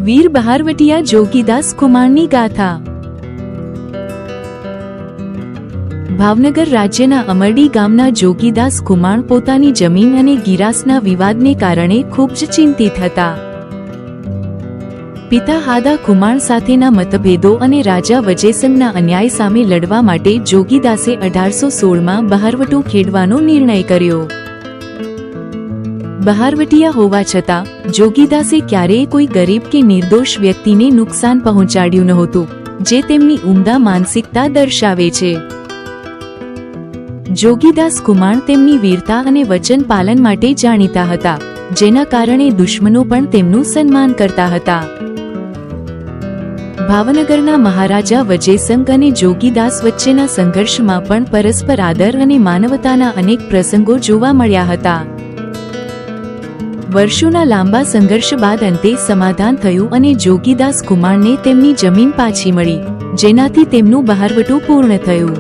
વીર બહારવટિયા જોગીદાસ ખુમાણની ગાથા। ભાવનગર રાજ્યના અમરડી ગામના જોગીદાસ ખુમાણ પોતાની જમીન અને ગિરાસના વિવાદને કારણે ખૂબ જ ચિંતિત હતા। પિતા હાદા ખુમાણ સાથેના મતભેદો અને રાજા વજેસંગના અન્યાય સામે લડવા માટે જોગીદાસે 1816માં બહારવટો ખેડવાનો નિર્ણય કર્યો। બહારવટિયા હોવા છતાં જોગીદાસે ક્યારેય કોઈ ગરીબ કે નિર્દોષ વ્યક્તિને નુકસાન પહોંચાડ્યું નહોતું, જે તેમની ઉમદા માનસિકતા દર્શાવે છે। જોગીદાસ ખુમાણ તેમની વીરતા અને વચન પાલન માટે જાણીતા હતા, જેના કારણે દુશ્મનો પણ તેમનું સન્માન કરતા હતા। ભાવનગરના મહારાજા વજેસંગ અને જોગીદાસ વચ્ચેના સંઘર્ષમાં પણ પરસ્પર આદર અને માનવતાના અનેક પ્રસંગો જોવા મળ્યા હતા। વર્ષોના લાંબા સંઘર્ષ બાદ અંતે સમાધાન થયું અને જોગીદાસ ખુમાણને તેમની જમીન પાછી મળી, જેનાથી તેમનું બહારવટું પૂર્ણ થયું।